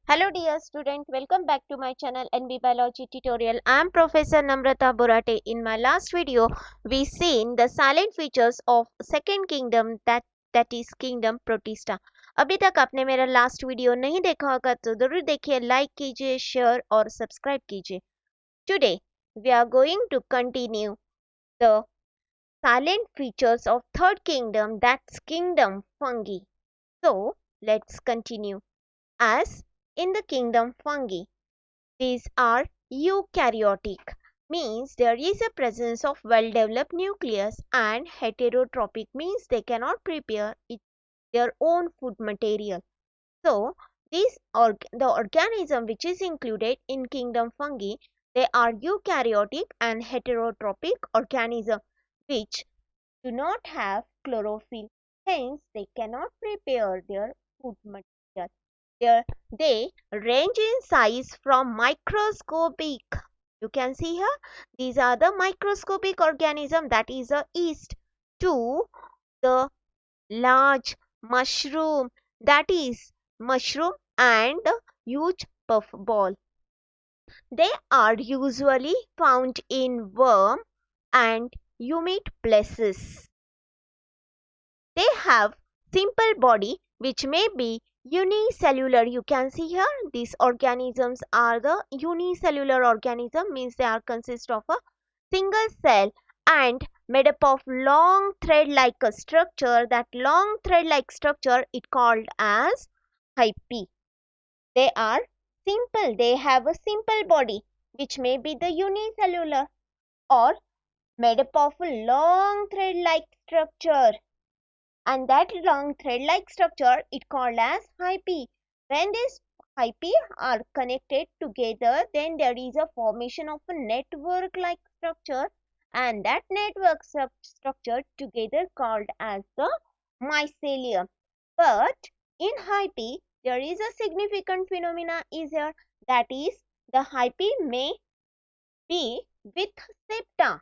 Hello dear student, welcome back to my channel NB Biology tutorial. I am Professor Namrata Borate. In my last video, we seen the silent features of second kingdom that is kingdom Protista. अभी तक आपने मेरा last video नहीं देखा होगा तो जरूर देखिए, लाइक कीजिए, शेयर और सब्सक्राइब कीजिए. Today we are going to continue the silent features of third kingdom, that's kingdom Fungi. So let's continue. As in the kingdom Fungi, these are eukaryotic, means there is a presence of well-developed nucleus, and heterotropic means they cannot prepare their own food material. So the organism which is included in kingdom Fungi, they are eukaryotic and heterotropic organism which do not have chlorophyll, hence they cannot prepare their food material. They range in size from microscopic. You can see here, these are the microscopic organism, that is a yeast, to the large mushroom, that is mushroom, and the huge puffball. They are usually found in worm and humid places. They have simple body which may be unicellular. You can see here, these organisms are the unicellular organism, means they are consist of a single cell and made up of long thread like a structure. That long thread like structure is called as hyphae. They are simple, they have a simple body which may be the unicellular or made up of a long thread like structure, and that long thread like structure is called as hyphae. When these hyphae are connected together, then there is a formation of a network like structure, and that network structure together called as the mycelium. But in hyphae there is a significant phenomena is here, that is the hyphae may be with septa.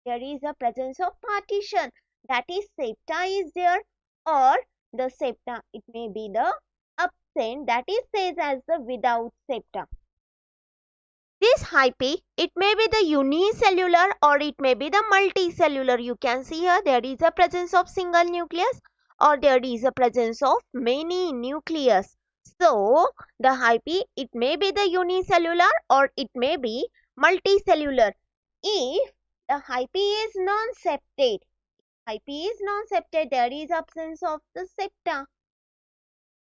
There is a presence of partition, that is septa is there, or the septa, it may be the absent, that is says as the without septa. This hyphae, it may be the unicellular or it may be the multicellular. You can see here, there is a presence of single nucleus or there is a presence of many nucleus. So the hyphae, it may be the unicellular or it may be multicellular. If the hyphae is non-septate, there is absence of the septa,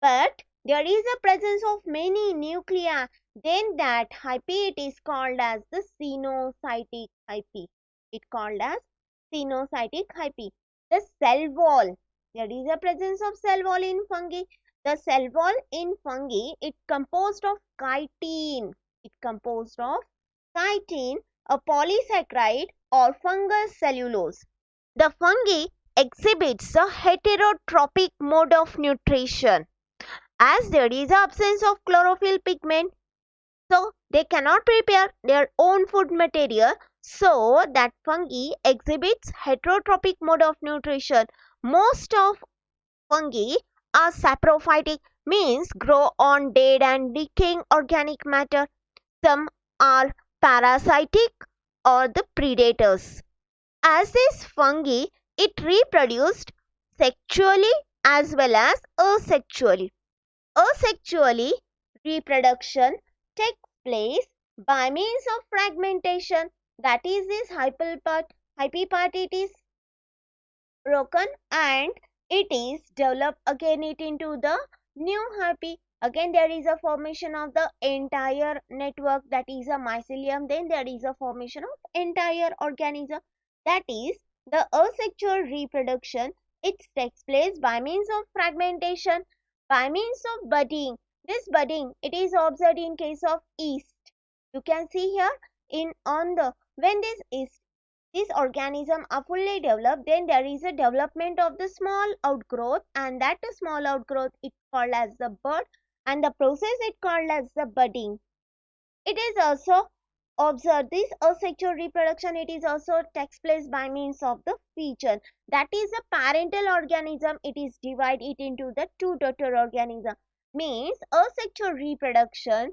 but there is a presence of many nuclei, then that hyphae, it is called as the cenocytic hyphae. It called as cenocytic hyphae. The cell wall, there is a presence of cell wall in fungi. The cell wall in fungi, it composed of chitin. A polysaccharide or fungal cellulose. The fungi exhibits a heterotropic mode of nutrition. As there is absence of chlorophyll pigment, so they cannot prepare their own food material, so that fungi exhibits heterotropic mode of nutrition. Most of fungi are saprophytic, means grow on dead and decaying organic matter. Some are parasitic or the predators. As this fungi, it reproduced sexually as well as asexually. Asexually, reproduction takes place by means of fragmentation, that is this hyphae part, it is broken and it is developed again it into the new hyphae. Again there is a formation of the entire network, that is a mycelium, then there is a formation of entire organism, that is the asexual reproduction. It takes place by means of fragmentation, by means of budding. This budding, it is observed in case of yeast. You can see here in on the when this organism are fully developed, then there is a development of the small outgrowth, and that small outgrowth is called as the bud, and the process is called as the budding. It is also observed, this asexual reproduction, it is also takes place by means of the fission, that is a parental organism, it is divided into the two daughter organism. means asexual reproduction.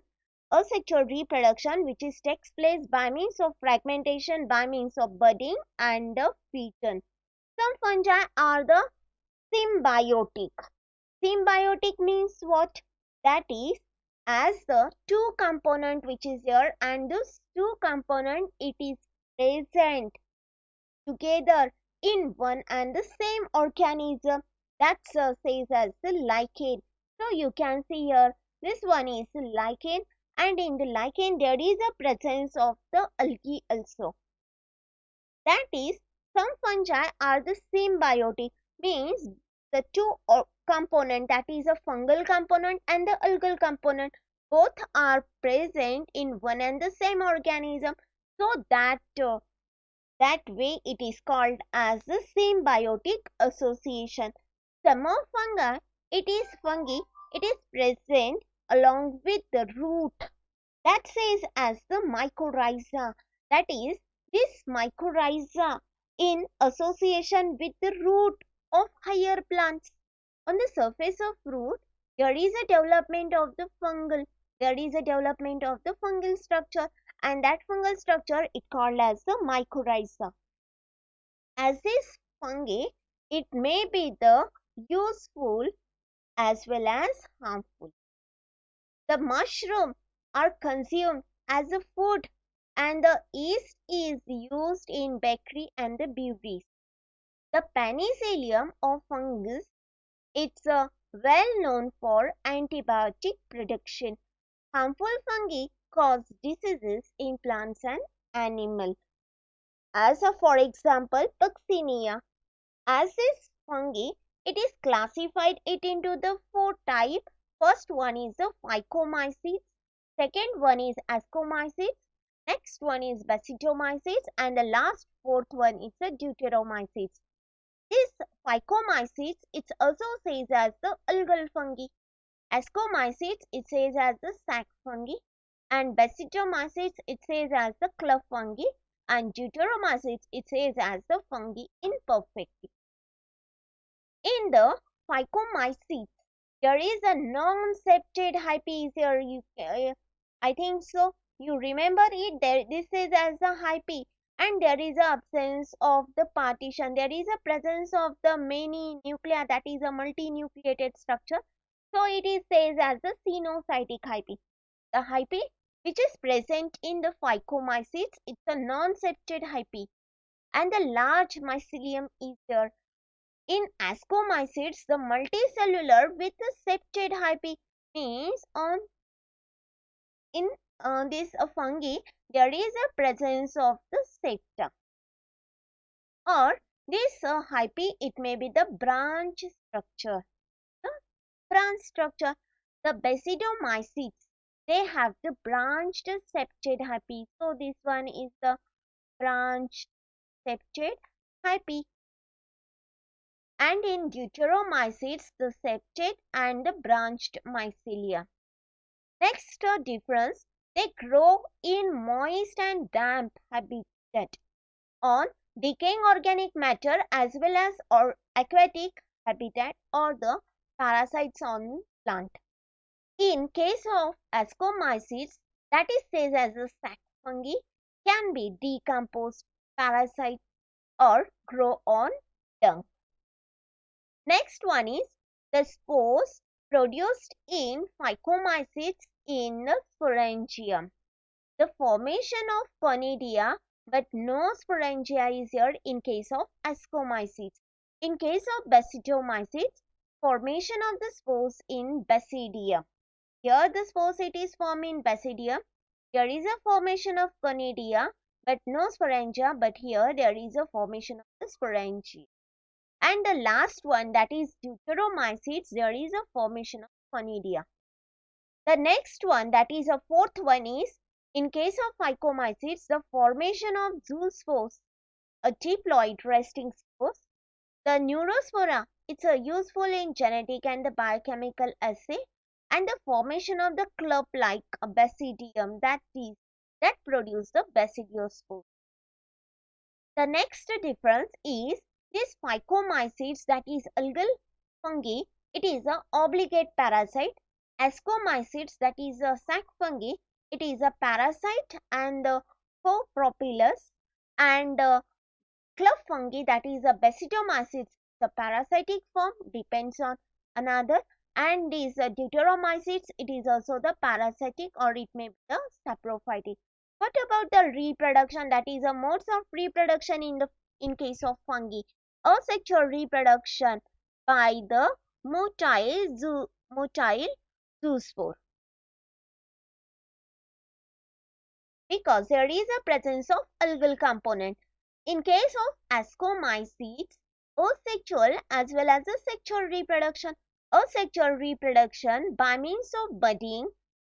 Asexual reproduction which is takes place by means of fragmentation, by means of budding and the feton. Some fungi are the symbiotic. Symbiotic means what? That is, as the two component which is here and this two component it is present together in one and the same organism, that says as the lichen. So you can see here this one is lichen, and in the lichen there is a presence of the algae also. That is, some fungi are the symbiotic, means the two component, that is a fungal component and the algal component, both are present in one and the same organism. So that way it is called as the symbiotic association. Some of fungi, it is present along with the root, that says as the mycorrhiza. That is, this mycorrhiza in association with the root of higher plants. On the surface of root, there is a development of the fungal. There is a development of the fungal structure, and that fungal structure is called as the mycorrhiza. As this fungi, it may be the useful as well as harmful. The mushroom are consumed as a food, and the yeast is used in bakery and the breweries. The penicillium of fungus, it's well known for antibiotic production. Harmful fungi cause diseases in plants and animals. As for example, Puccinia. As this fungi, it is classified it into the four types. First one is the Phycomyces, second one is Ascomyces, next one is Basidiomyces, and the last fourth one is the Deuteromyces. This Phycomyces, it also says as the algal fungi. Ascomyces, it says as the sac fungi, and Basidiomyces, it says as the club fungi, and Deuteromyces, it says as the fungi imperfecti. In the Phycomyces, there is a non-septate hyphae here. I think so. You remember it. This is as a hyphae, and there is a absence of the partition. There is a presence of the many nuclei. That is a multinucleated structure. So it is says as the cenocytic hyphae. The hyphae which is present in the Phycomyces, it's a non-septate hyphae, and the large mycelium is there. In Ascomyces, the multicellular with the septate hyphae, means in this fungi there is a presence of the septa, or this hyphae, it may be the branch structure. The branch structure, the Basidiomyces, they have the branched septate hyphae. So this one is the branched septate hyphae. And in Deuteromyces, the septate and the branched mycelia. Next difference, they grow in moist and damp habitat, on decaying organic matter as well as aquatic habitat, or the parasites on plant. In case of Ascomyces, that is says as a sac fungi, can be decomposed parasite or grow on dung. Next one is the spores produced in Phycomyces in sporangium. The formation of conidia, but no sporangia is here in case of Ascomyces. In case of Basidiomyces, formation of the spores in basidium. Here the spores it is formed in basidium. There is a formation of conidia, but no sporangia, but here there is a formation of the sporangia. And the last one, that is Deuteromyces, there is a formation of conidia. The next one, that is a fourth one, is in case of Phycomyces, the formation of zoospores, a diploid resting spores. The neurospora, it's a useful in genetic and the biochemical assay, and the formation of the club-like basidium, that produce the basidiospore. The next difference is this Phycomyces, that is algal fungi, it is an obligate parasite, Ascomycetes, that is a sac fungi, it is a parasite, and Copropylus, and club fungi, that is a Basidiomycetes, the parasitic form, depends on another, and is a Deuteromycetes, it is also the parasitic, or it may be the saprophytic. What about the reproduction, that is a modes of reproduction in case of fungi? Asexual reproduction by the motile zoospore, because there is a presence of algal component. In case of ascomycetes, asexual as well as a sexual reproduction. Asexual reproduction by means of budding,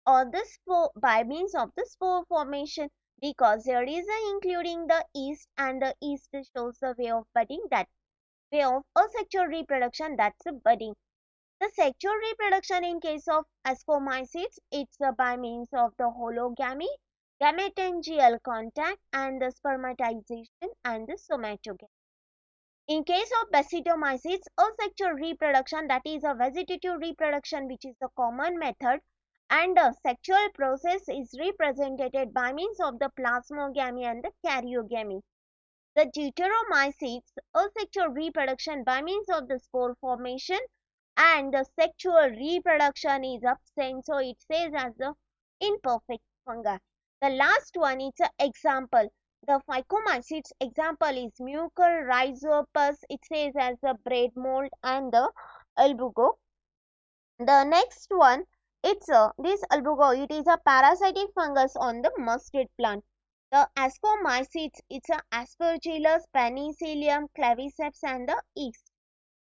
or the spore by means of the spore formation, because there is a including the yeast, and the yeast shows the way of budding, that way of asexual reproduction, that's a budding. The sexual reproduction in case of ascomycetes, it's by means of the hologamy, gametangial contact, and the spermatization, and the somatogamy. In case of Basidiomycetes, asexual reproduction, that is a vegetative reproduction, which is the common method, and the sexual process is represented by means of the plasmogamy and the karyogamy. The Deuteromycetes, asexual reproduction by means of the spore formation, and the sexual reproduction is absent, so it says as the imperfect fungi. The last one is an example. The Phycomycetes example is Mucorrhizopus, it says as the bread mold, and the albugo. The next one, it's this albugo, it is a parasitic fungus on the mustard plant. The Ascomycetes, it's a Aspergillus, Penicillium, Claviceps, and the yeast.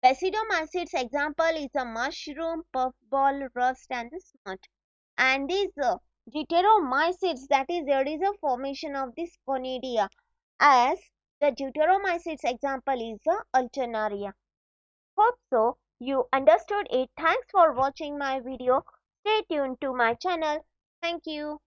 Basidiomycetes example is a mushroom, puffball, rust, and the smut. And these Deuteromycetes, that is, there is a formation of this conidia, as the Deuteromycetes example is Alternaria. Hope so you understood it. Thanks for watching my video. Stay tuned to my channel. Thank you.